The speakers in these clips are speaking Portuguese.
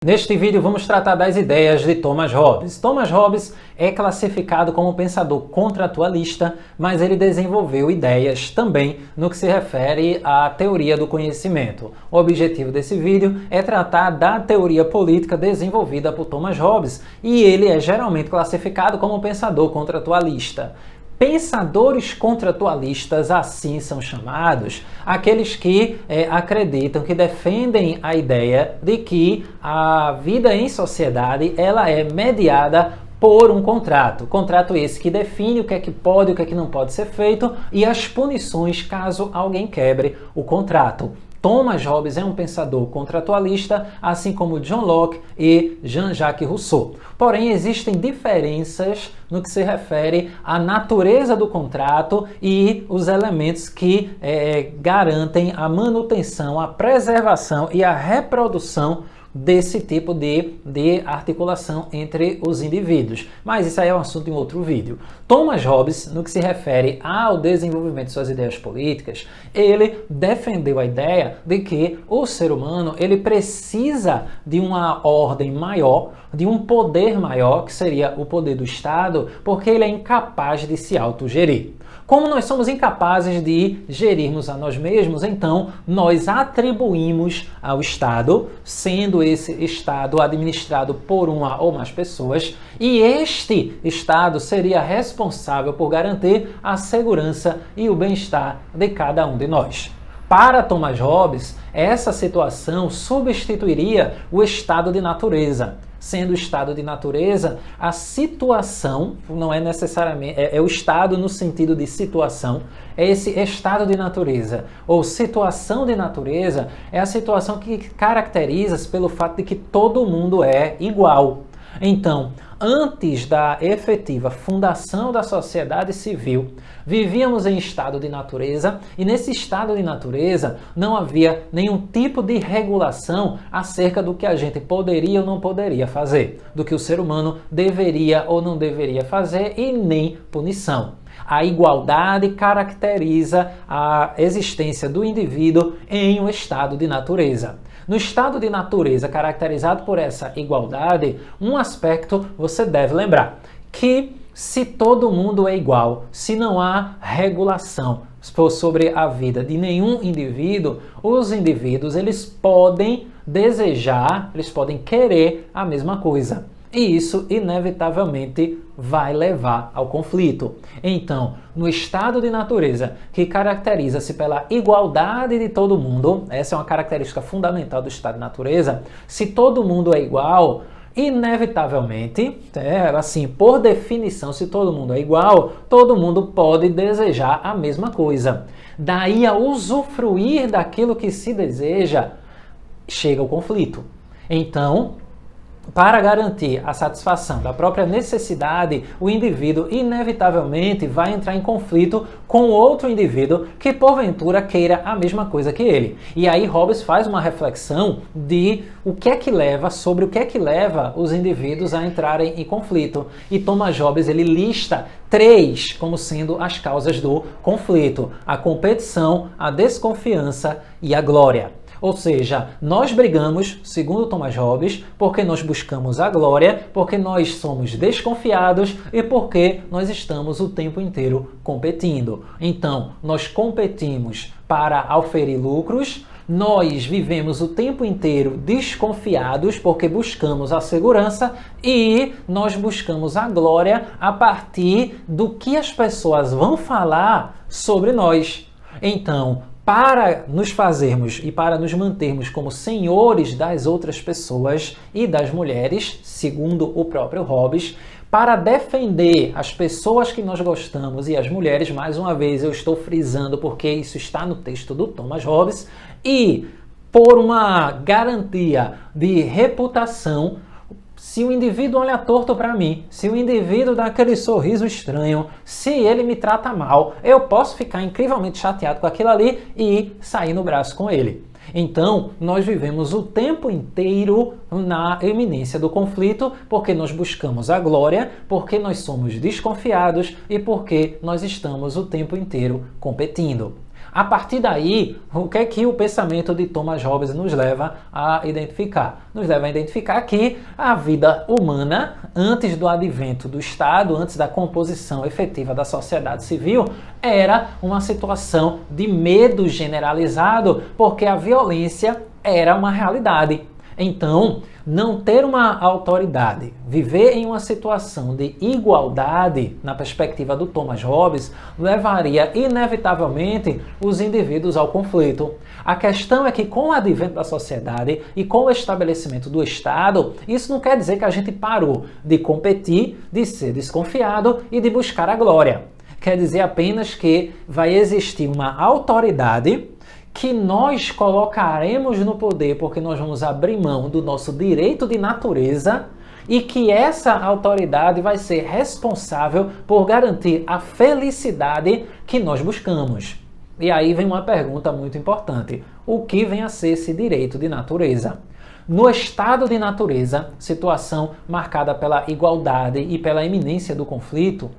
Neste vídeo vamos tratar das ideias de Thomas Hobbes. Thomas Hobbes é classificado como um pensador contratualista, mas ele desenvolveu ideias também no que se refere à teoria do conhecimento. O objetivo desse vídeo é tratar da teoria política desenvolvida por Thomas Hobbes, e ele é geralmente classificado como um pensador contratualista. Pensadores contratualistas, assim são chamados, aqueles que acreditam, que defendem a ideia de que a vida em sociedade ela é mediada por um contrato. Contrato esse que define o que é que pode e o que é que não pode ser feito e as punições caso alguém quebre o contrato. Thomas Hobbes é um pensador contratualista, assim como John Locke e Jean-Jacques Rousseau. Porém, existem diferenças no que se refere à natureza do contrato e os elementos que garantem a manutenção, a preservação e a reprodução desse tipo de articulação entre os indivíduos. Mas isso aí é um assunto em outro vídeo. Thomas Hobbes, no que se refere ao desenvolvimento de suas ideias políticas, ele defendeu a ideia de que o ser humano ele precisa de uma ordem maior, de um poder maior, que seria o poder do Estado, porque ele é incapaz de se autogerir. Como nós somos incapazes de gerirmos a nós mesmos, então nós atribuímos ao Estado, sendo esse Estado administrado por uma ou mais pessoas, e este Estado seria responsável por garantir a segurança e o bem-estar de cada um de nós. Para Thomas Hobbes, essa situação substituiria o estado de natureza. Sendo o estado de natureza, a situação, não é necessariamente, é o estado no sentido de situação, é esse estado de natureza, ou situação de natureza, é a situação que caracteriza-se pelo fato de que todo mundo é igual. Então, antes da efetiva fundação da sociedade civil, vivíamos em estado de natureza e nesse estado de natureza não havia nenhum tipo de regulação acerca do que a gente poderia ou não poderia fazer, do que o ser humano deveria ou não deveria fazer e nem punição. A igualdade caracteriza a existência do indivíduo em um estado de natureza. No estado de natureza caracterizado por essa igualdade, um aspecto você deve lembrar, que se todo mundo é igual, se não há regulação sobre a vida de nenhum indivíduo, os indivíduos eles podem desejar, eles podem querer a mesma coisa. E isso, inevitavelmente, vai levar ao conflito. Então, no estado de natureza, que caracteriza-se pela igualdade de todo mundo, essa é uma característica fundamental do estado de natureza, se todo mundo é igual, inevitavelmente, assim, por definição, se todo mundo é igual, todo mundo pode desejar a mesma coisa. Daí a usufruir daquilo que se deseja, chega o conflito. Então, para garantir a satisfação da própria necessidade, o indivíduo inevitavelmente vai entrar em conflito com outro indivíduo que porventura queira a mesma coisa que ele. E aí Hobbes faz uma reflexão de o que é que leva, sobre o que é que leva os indivíduos a entrarem em conflito. E Thomas Hobbes ele lista 3 como sendo as causas do conflito: a competição, a desconfiança e a glória. Ou seja, nós brigamos, segundo Thomas Hobbes, porque nós buscamos a glória, porque nós somos desconfiados e porque nós estamos o tempo inteiro competindo. Então, nós competimos para auferir lucros, nós vivemos o tempo inteiro desconfiados porque buscamos a segurança e nós buscamos a glória a partir do que as pessoas vão falar sobre nós. Então, para nos fazermos e para nos mantermos como senhores das outras pessoas e das mulheres, segundo o próprio Hobbes, para defender as pessoas que nós gostamos e as mulheres, mais uma vez eu estou frisando porque isso está no texto do Thomas Hobbes, e por uma garantia de reputação, se o indivíduo olha torto para mim, se o indivíduo dá aquele sorriso estranho, se ele me trata mal, eu posso ficar incrivelmente chateado com aquilo ali e sair no braço com ele. Então, nós vivemos o tempo inteiro na iminência do conflito porque nós buscamos a glória, porque nós somos desconfiados e porque nós estamos o tempo inteiro competindo. A partir daí, o que é que o pensamento de Thomas Hobbes nos leva a identificar? Nos leva a identificar que a vida humana, antes do advento do Estado, antes da composição efetiva da sociedade civil, era uma situação de medo generalizado, porque a violência era uma realidade. Então, não ter uma autoridade, viver em uma situação de igualdade, na perspectiva do Thomas Hobbes, levaria inevitavelmente os indivíduos ao conflito. A questão é que com o advento da sociedade e com o estabelecimento do Estado, isso não quer dizer que a gente parou de competir, de ser desconfiado e de buscar a glória. Quer dizer apenas que vai existir uma autoridade que nós colocaremos no poder porque nós vamos abrir mão do nosso direito de natureza e que essa autoridade vai ser responsável por garantir a felicidade que nós buscamos. E aí vem uma pergunta muito importante. O que vem a ser esse direito de natureza? No estado de natureza, situação marcada pela igualdade e pela iminência do conflito,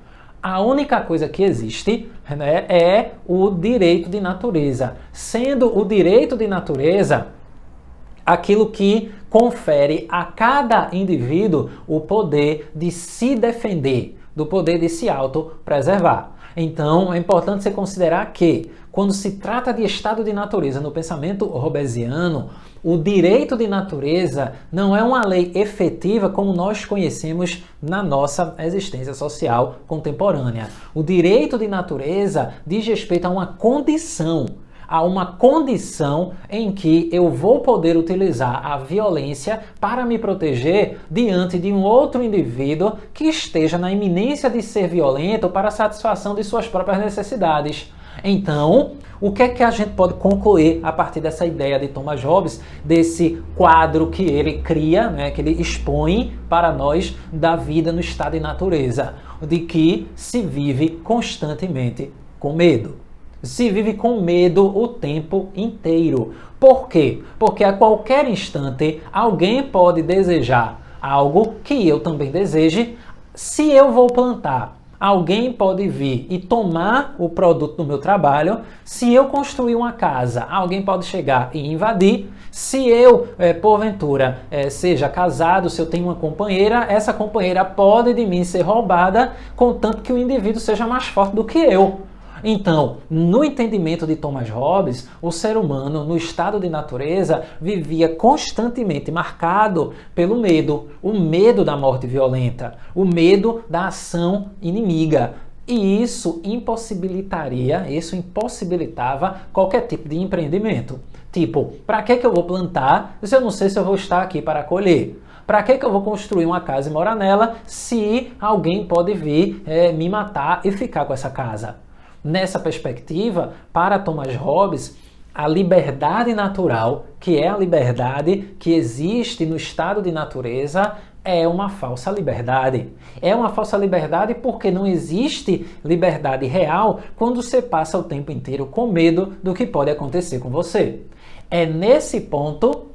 a única coisa que existe, né, é o direito de natureza, sendo o direito de natureza aquilo que confere a cada indivíduo o poder de se defender, do poder de se autopreservar. Então, é importante você considerar que, quando se trata de estado de natureza no pensamento hobbesiano, o direito de natureza não é uma lei efetiva como nós conhecemos na nossa existência social contemporânea. O direito de natureza diz respeito a uma condição em que eu vou poder utilizar a violência para me proteger diante de um outro indivíduo que esteja na iminência de ser violento para a satisfação de suas próprias necessidades. Então, o que é que a gente pode concluir a partir dessa ideia de Thomas Hobbes, desse quadro que ele cria, né, que ele expõe para nós da vida no estado de natureza, de que se vive constantemente com medo. Se vive com medo o tempo inteiro. Por quê? Porque a qualquer instante alguém pode desejar algo que eu também deseje. Se eu vou plantar, alguém pode vir e tomar o produto do meu trabalho. Se eu construir uma casa, alguém pode chegar e invadir. Se eu, porventura, seja casado, se eu tenho uma companheira, essa companheira pode de mim ser roubada, contanto que o indivíduo seja mais forte do que eu. Então, no entendimento de Thomas Hobbes, o ser humano, no estado de natureza, vivia constantemente marcado pelo medo. O medo da morte violenta, o medo da ação inimiga. E isso impossibilitava qualquer tipo de empreendimento. Tipo, para que eu vou plantar se eu não sei se eu vou estar aqui para colher? Para que eu vou construir uma casa e morar nela se alguém pode vir me matar e ficar com essa casa? Nessa perspectiva, para Thomas Hobbes, a liberdade natural, que é a liberdade que existe no estado de natureza, é uma falsa liberdade. É uma falsa liberdade porque não existe liberdade real quando você passa o tempo inteiro com medo do que pode acontecer com você. É nesse ponto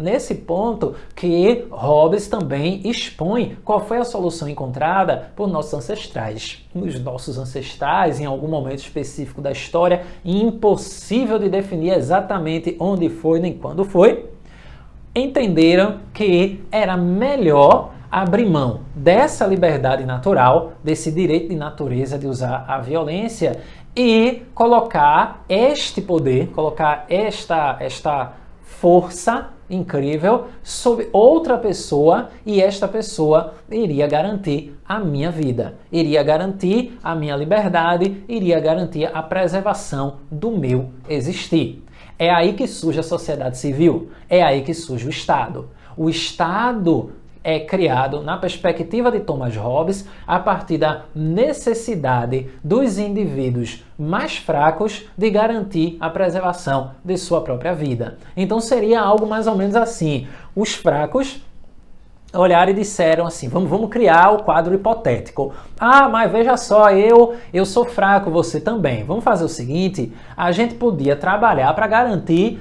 que Hobbes também expõe qual foi a solução encontrada por nossos ancestrais. Os nossos ancestrais, em algum momento específico da história, impossível de definir exatamente onde foi nem quando foi, entenderam que era melhor abrir mão dessa liberdade natural, desse direito de natureza de usar a violência e colocar este poder, colocar esta força incrível sobre outra pessoa, e esta pessoa iria garantir a minha vida, iria garantir a minha liberdade, iria garantir a preservação do meu existir. É aí que surge a sociedade civil, é aí que surge o Estado. O Estado é criado, na perspectiva de Thomas Hobbes, a partir da necessidade dos indivíduos mais fracos de garantir a preservação de sua própria vida. Então seria algo mais ou menos assim: os fracos olharam e disseram assim, vamos criar o quadro hipotético. Ah, mas veja só, eu sou fraco, você também. Vamos fazer o seguinte, a gente podia trabalhar para garantir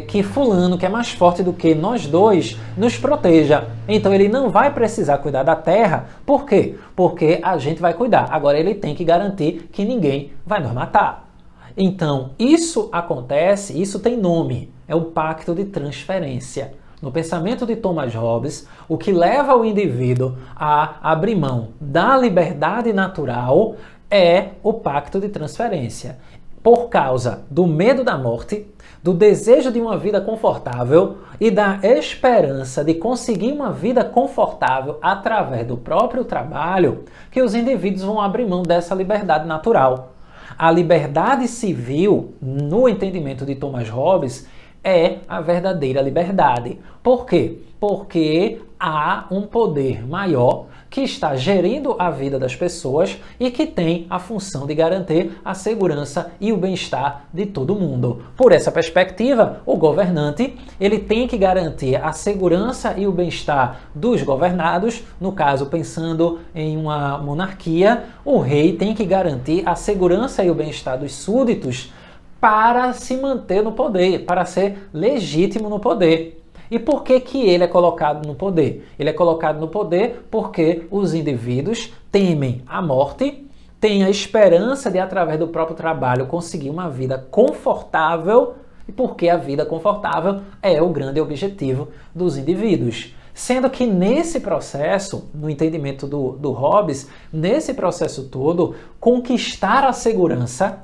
que fulano, que é mais forte do que nós dois, nos proteja. Então ele não vai precisar cuidar da terra. Por quê? Porque a gente vai cuidar. Agora ele tem que garantir que ninguém vai nos matar. Então, isso acontece, isso tem nome, é o pacto de transferência. No pensamento de Thomas Hobbes, o que leva o indivíduo a abrir mão da liberdade natural é o pacto de transferência. Por causa do medo da morte, do desejo de uma vida confortável e da esperança de conseguir uma vida confortável através do próprio trabalho, que os indivíduos vão abrir mão dessa liberdade natural. A liberdade civil, no entendimento de Thomas Hobbes, é a verdadeira liberdade. Por quê? Porque há um poder maior que está gerindo a vida das pessoas e que tem a função de garantir a segurança e o bem-estar de todo mundo. Por essa perspectiva, o governante ele tem que garantir a segurança e o bem-estar dos governados. No caso, pensando em uma monarquia, o rei tem que garantir a segurança e o bem-estar dos súditos para se manter no poder, para ser legítimo no poder. E por que que ele é colocado no poder? Ele é colocado no poder porque os indivíduos temem a morte, têm a esperança de, através do próprio trabalho, conseguir uma vida confortável, e porque a vida confortável é o grande objetivo dos indivíduos. Sendo que nesse processo, no entendimento do Hobbes, nesse processo todo, conquistar a segurança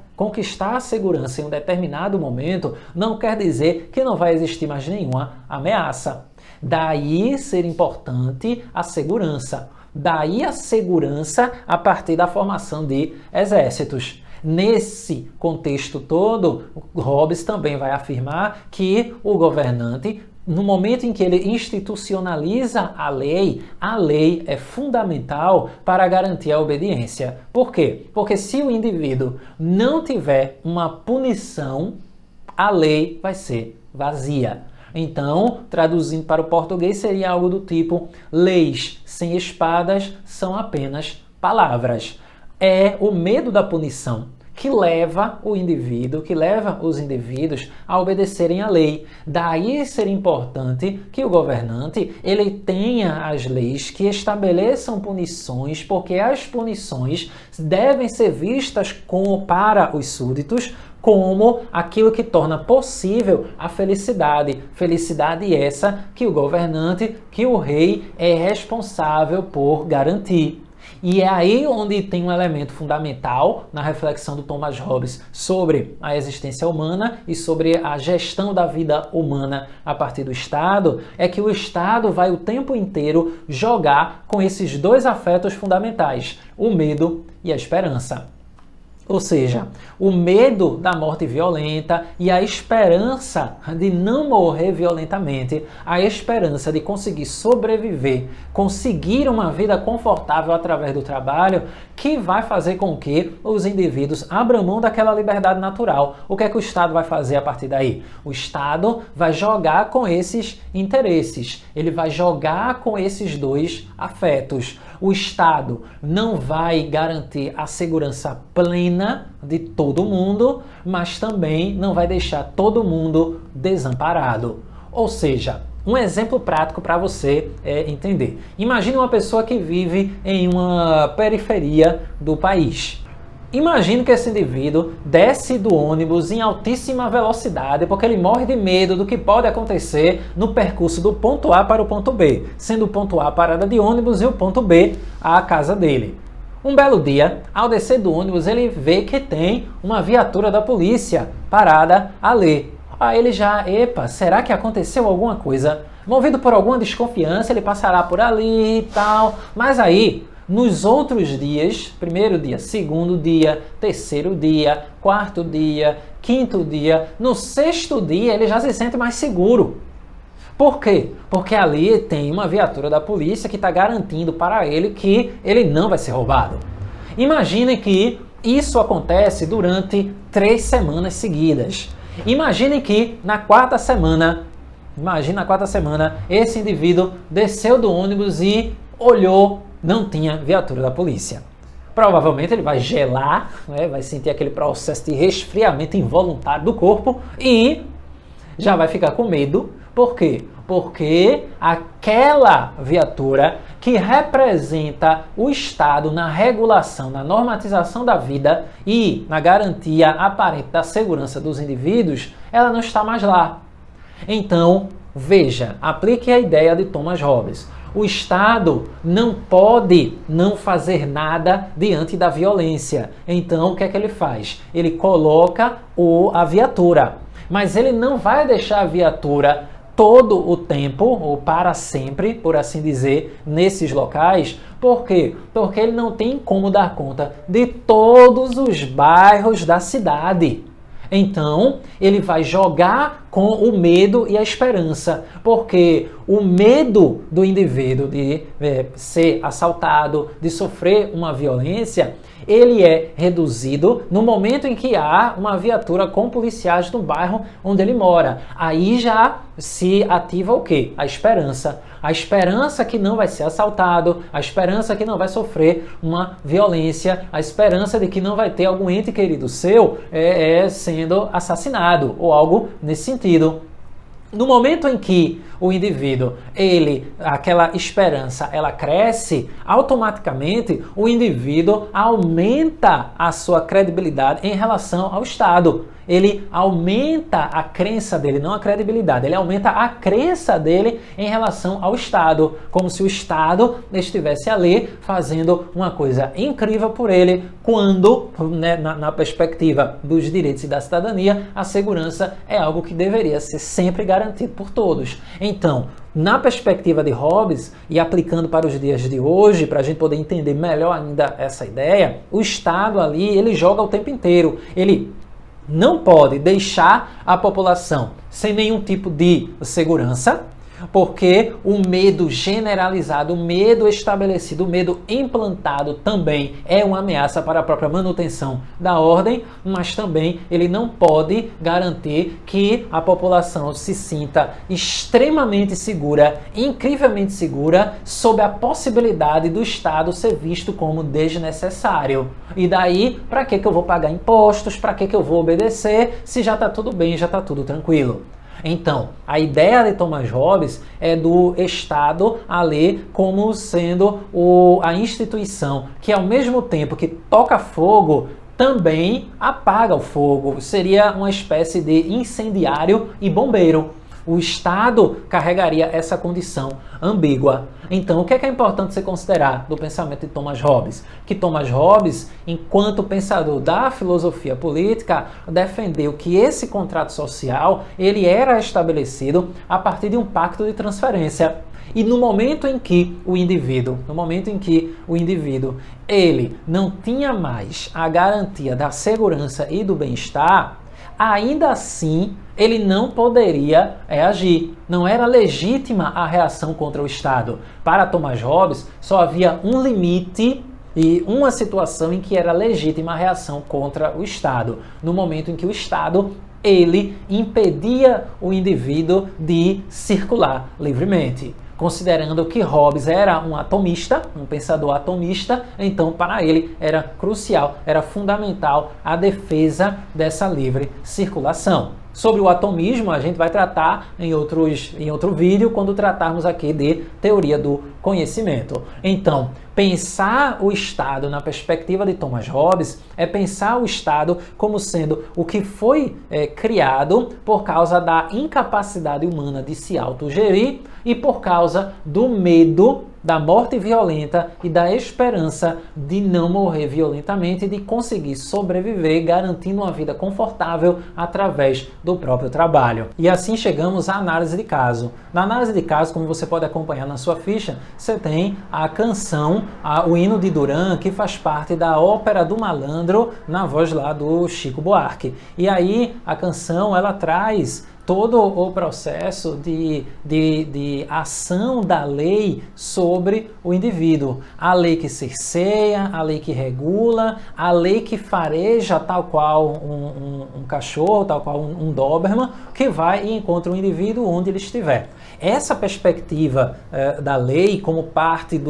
em um determinado momento não quer dizer que não vai existir mais nenhuma ameaça. Daí ser importante a segurança. Daí a segurança a partir da formação de exércitos. Nesse contexto todo, Hobbes também vai afirmar que o governante, no momento em que ele institucionaliza a lei é fundamental para garantir a obediência. Por quê? Porque se o indivíduo não tiver uma punição, a lei vai ser vazia. Então, traduzindo para o português, seria algo do tipo: leis sem espadas são apenas palavras. É o medo da punição que leva o indivíduo, que leva os indivíduos a obedecerem à lei. Daí ser importante que o governante ele tenha as leis que estabeleçam punições, porque as punições devem ser vistas para os súditos como aquilo que torna possível a felicidade. Felicidade essa que o governante, que o rei é responsável por garantir. E é aí onde tem um elemento fundamental na reflexão do Thomas Hobbes sobre a existência humana e sobre a gestão da vida humana a partir do Estado, é que o Estado vai o tempo inteiro jogar com esses dois afetos fundamentais, o medo e a esperança. Ou seja, o medo da morte violenta e a esperança de não morrer violentamente, a esperança de conseguir sobreviver, conseguir uma vida confortável através do trabalho, que vai fazer com que os indivíduos abram mão daquela liberdade natural. O que é que o Estado vai fazer a partir daí? O Estado vai jogar com esses interesses, ele vai jogar com esses dois afetos. O Estado não vai garantir a segurança plena de todo mundo, mas também não vai deixar todo mundo desamparado. Ou seja, um exemplo prático para você entender. Imagine uma pessoa que vive em uma periferia do país. Imagine que esse indivíduo desce do ônibus em altíssima velocidade porque ele morre de medo do que pode acontecer no percurso do ponto A para o ponto B, sendo o ponto A a parada de ônibus e o ponto B a casa dele. Um belo dia, ao descer do ônibus, ele vê que tem uma viatura da polícia parada ali. Aí ele será que aconteceu alguma coisa? Movido por alguma desconfiança, ele passará por ali e tal, mas aí, nos outros dias, primeiro dia, segundo dia, terceiro dia, quarto dia, quinto dia, no sexto dia ele já se sente mais seguro. Por quê? Porque ali tem uma viatura da polícia que está garantindo para ele que ele não vai ser roubado. Imagine que isso acontece durante 3 semanas seguidas. Imagine que na quarta semana, esse indivíduo desceu do ônibus e olhou, não tinha viatura da polícia. Provavelmente ele vai gelar, vai sentir aquele processo de resfriamento involuntário do corpo e já vai ficar com medo, Por quê? Porque aquela viatura que representa o Estado na regulação, na normatização da vida e na garantia aparente da segurança dos indivíduos, ela não está mais lá. Então, veja, aplique a ideia de Thomas Hobbes. O Estado não pode não fazer nada diante da violência. Então, o que é que ele faz? Ele coloca a viatura, mas ele não vai deixar a viatura todo o tempo, ou para sempre, por assim dizer, nesses locais. Por quê? Porque ele não tem como dar conta de todos os bairros da cidade. Então, ele vai jogar com o medo e a esperança, porque o medo do indivíduo de ser assaltado, de sofrer uma violência, ele é reduzido no momento em que há uma viatura com policiais no bairro onde ele mora. Aí já se ativa o quê? A esperança. A esperança que não vai ser assaltado, a esperança que não vai sofrer uma violência, a esperança de que não vai ter algum ente querido seu sendo assassinado ou algo nesse sentido. No momento em que o indivíduo, aquela esperança, ela cresce, automaticamente o indivíduo aumenta a sua credibilidade em relação ao Estado. Ele aumenta a crença dele, não a credibilidade, ele aumenta a crença dele em relação ao Estado, como se o Estado estivesse ali fazendo uma coisa incrível por ele, quando, na perspectiva dos direitos e da cidadania, a segurança é algo que deveria ser sempre garantido por todos. Então, na perspectiva de Hobbes, e aplicando para os dias de hoje, para a gente poder entender melhor ainda essa ideia, o Estado ali, ele joga o tempo inteiro, ele não pode deixar a população sem nenhum tipo de segurança, porque o medo generalizado, o medo estabelecido, o medo implantado também é uma ameaça para a própria manutenção da ordem, mas também ele não pode garantir que a população se sinta extremamente segura, incrivelmente segura, sob a possibilidade do Estado ser visto como desnecessário. E daí, para que eu vou pagar impostos? Para que eu vou obedecer se já está tudo bem, já está tudo tranquilo? Então, a ideia de Thomas Hobbes é do Estado ali como sendo a instituição que, ao mesmo tempo que toca fogo, também apaga o fogo. Seria uma espécie de incendiário e bombeiro. O Estado carregaria essa condição ambígua. Então, o que é importante você considerar do pensamento de Thomas Hobbes? Que Thomas Hobbes, enquanto pensador da filosofia política, defendeu que esse contrato social ele era estabelecido a partir de um pacto de transferência. E no momento em que o indivíduo, ele não tinha mais a garantia da segurança e do bem-estar, ainda assim ele não poderia agir. Não era legítima a reação contra o Estado. Para Thomas Hobbes, só havia um limite e uma situação em que era legítima a reação contra o Estado. No momento em que o Estado ele impedia o indivíduo de circular livremente. Considerando que Hobbes era um atomista, um pensador atomista, então para ele era crucial, era fundamental a defesa dessa livre circulação. Sobre o atomismo, a gente vai tratar em outro vídeo, quando tratarmos aqui de teoria do conhecimento. Então, pensar o Estado na perspectiva de Thomas Hobbes é pensar o Estado como sendo o que foi criado por causa da incapacidade humana de se autogerir e por causa do medo da morte violenta e da esperança de não morrer violentamente e de conseguir sobreviver garantindo uma vida confortável através do próprio trabalho. E assim chegamos à análise de caso. Na análise de caso, como você pode acompanhar na sua ficha, você tem a canção, o hino de Duran, que faz parte da Ópera do Malandro, na voz lá do Chico Buarque. E aí a canção ela traz todo o processo de ação da lei sobre o indivíduo. A lei que cerceia, a lei que regula, a lei que fareja tal qual um cachorro, tal qual um Doberman, que vai e encontra o indivíduo onde ele estiver. Essa perspectiva da lei como parte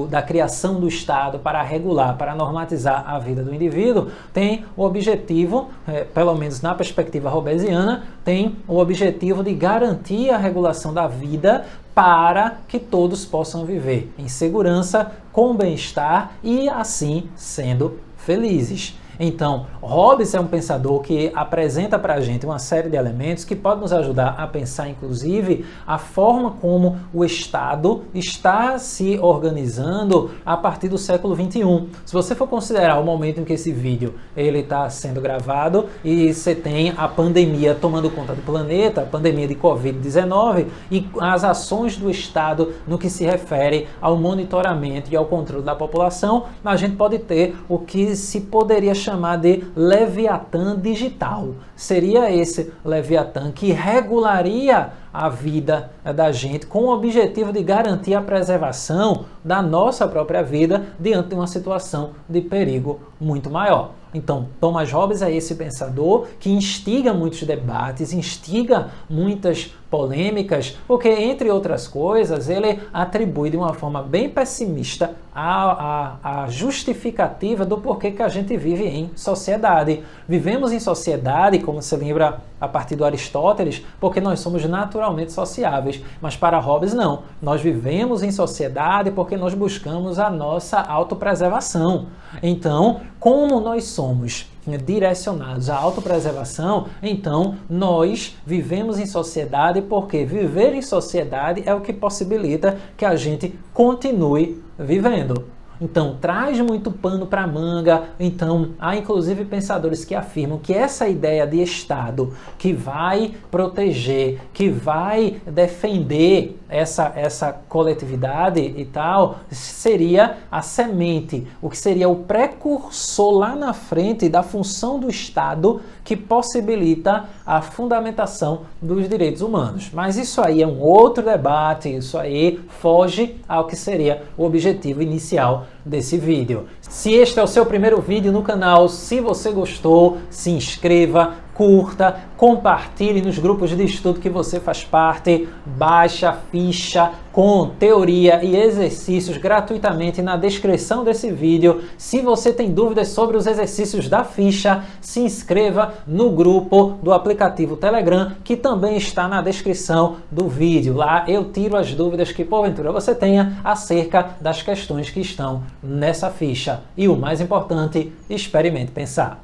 da criação do Estado para regular, para normatizar a vida do indivíduo, tem o objetivo, pelo menos na perspectiva hobbesiana, tem o objetivo de garantir a regulação da vida para que todos possam viver em segurança, com bem-estar e assim sendo felizes. Então, Hobbes é um pensador que apresenta para a gente uma série de elementos que pode nos ajudar a pensar, inclusive, a forma como o Estado está se organizando a partir do século XXI. Se você for considerar o momento em que esse vídeo está sendo gravado e você tem a pandemia tomando conta do planeta, a pandemia de Covid-19 e as ações do Estado no que se refere ao monitoramento e ao controle da população, a gente pode ter o que se poderia chamar de Leviatã digital. Seria esse Leviatã que regularia a vida da gente com o objetivo de garantir a preservação da nossa própria vida diante de uma situação de perigo muito maior. Então, Thomas Hobbes é esse pensador que instiga muitos debates, instiga muitas polêmicas, porque, entre outras coisas, ele atribui de uma forma bem pessimista a justificativa do porquê que a gente vive em sociedade. Vivemos em sociedade, como se lembra a partir do Aristóteles, porque nós somos naturalmente sociáveis, mas para Hobbes não. Nós vivemos em sociedade porque nós buscamos a nossa autopreservação. Então, como nós somos direcionados à autopreservação, então nós vivemos em sociedade porque viver em sociedade é o que possibilita que a gente continue vivendo. Então, traz muito pano para manga. Então, há inclusive pensadores que afirmam que essa ideia de Estado que vai proteger, que vai defender essa coletividade e tal, seria a semente, o que seria o precursor lá na frente da função do Estado que possibilita a fundamentação dos direitos humanos. Mas isso aí é um outro debate, isso aí foge ao que seria o objetivo inicial desse vídeo. Se este é o seu primeiro vídeo no canal, se você gostou, se inscreva, curta, compartilhe nos grupos de estudo que você faz parte, baixe a ficha com teoria e exercícios gratuitamente na descrição desse vídeo. Se você tem dúvidas sobre os exercícios da ficha, se inscreva no grupo do aplicativo Telegram, que também está na descrição do vídeo. Lá eu tiro as dúvidas que porventura você tenha acerca das questões que estão nessa ficha. E o mais importante, experimente pensar.